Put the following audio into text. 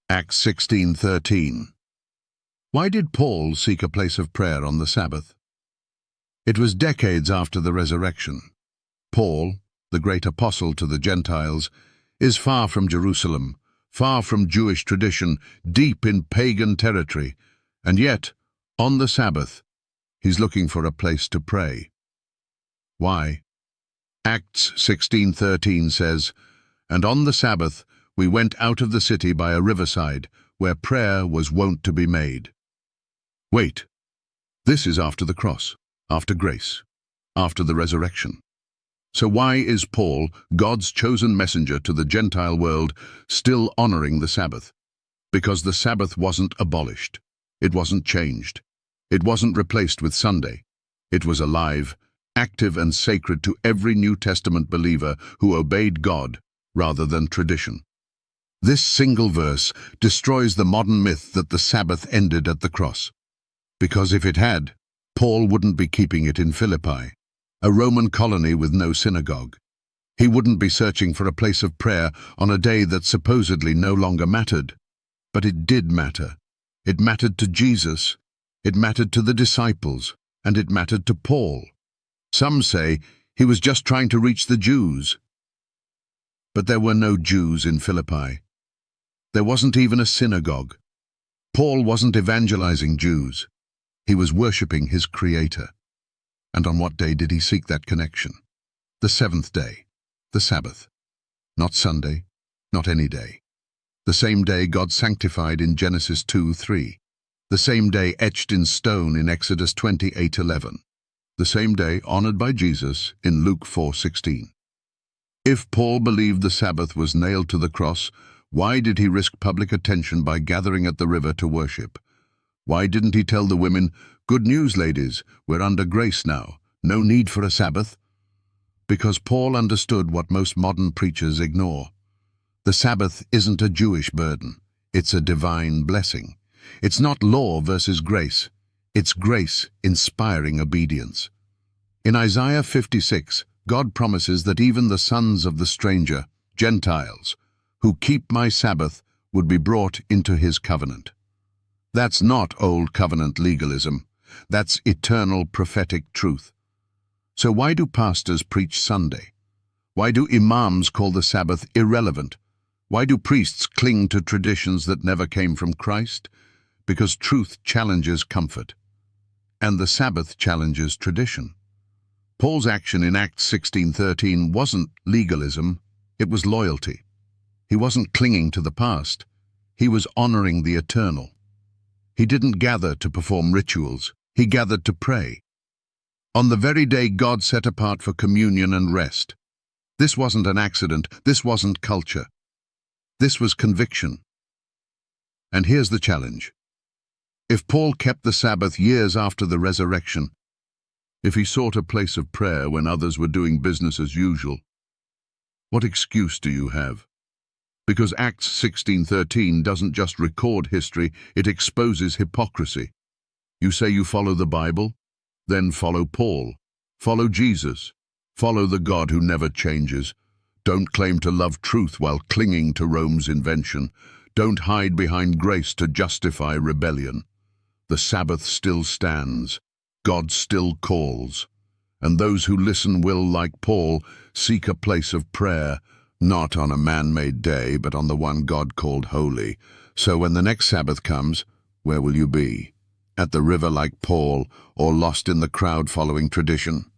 Acts 16:13. Why did Paul seek a place of prayer on the Sabbath? It was decades after the resurrection. Paul, the great apostle to the Gentiles, is far from Jerusalem, far from Jewish tradition, deep in pagan territory, and yet, on the Sabbath, he's looking for a place to pray. Why? Acts 16:13 says, "And on the Sabbath we went out of the city by a riverside, where prayer was wont to be made." Wait, this is after the cross, after grace, after the resurrection. So why is Paul, God's chosen messenger to the Gentile world, still honoring the Sabbath? Because the Sabbath wasn't abolished. It wasn't changed. It wasn't replaced with Sunday. It was alive, active and sacred to every New Testament believer who obeyed God rather than tradition. This single verse destroys the modern myth that the Sabbath ended at the cross. Because if it had, Paul wouldn't be keeping it in Philippi, a Roman colony with no synagogue. He wouldn't be searching for a place of prayer on a day that supposedly no longer mattered. But it did matter. It mattered to Jesus, it mattered to the disciples, and it mattered to Paul. Some say he was just trying to reach the Jews. But there were no Jews in Philippi. There wasn't even a synagogue. Paul wasn't evangelizing Jews. He was worshipping his Creator. And on what day did he seek that connection? The seventh day, the Sabbath. Not Sunday, not any day. The same day God sanctified in Genesis 2:3. The same day etched in stone in Exodus 28:11. The same day honored by Jesus in Luke 4:16. If Paul believed the Sabbath was nailed to the cross, why did he risk public attention by gathering at the river to worship? Why didn't he tell the women, "Good news, ladies, we're under grace now, no need for a Sabbath"? Because Paul understood what most modern preachers ignore. The Sabbath isn't a Jewish burden, it's a divine blessing. It's not law versus grace, it's grace inspiring obedience. In Isaiah 56, God promises that even the sons of the stranger, Gentiles, who keep my Sabbath, would be brought into his covenant. That's not old covenant legalism. That's eternal prophetic truth. So why do pastors preach Sunday? Why do imams call the Sabbath irrelevant? Why do priests cling to traditions that never came from Christ? Because truth challenges comfort, and the Sabbath challenges tradition. Paul's action in Acts 16:13 wasn't legalism, it was loyalty. He wasn't clinging to the past, he was honoring the eternal. He didn't gather to perform rituals, he gathered to pray. On the very day God set apart for communion and rest. This wasn't an accident, this wasn't culture. This was conviction. And here's the challenge. If Paul kept the Sabbath years after the resurrection, if he sought a place of prayer when others were doing business as usual, what excuse do you have? Because Acts 16:13 doesn't just record history, it exposes hypocrisy. You say you follow the Bible? Then follow Paul. Follow Jesus. Follow the God who never changes. Don't claim to love truth while clinging to Rome's invention. Don't hide behind grace to justify rebellion. The Sabbath still stands. God still calls. And those who listen will, like Paul, seek a place of prayer, not on a man-made day, but on the one God called holy. So when the next Sabbath comes, where will you be? At the river like Paul, or lost in the crowd following tradition?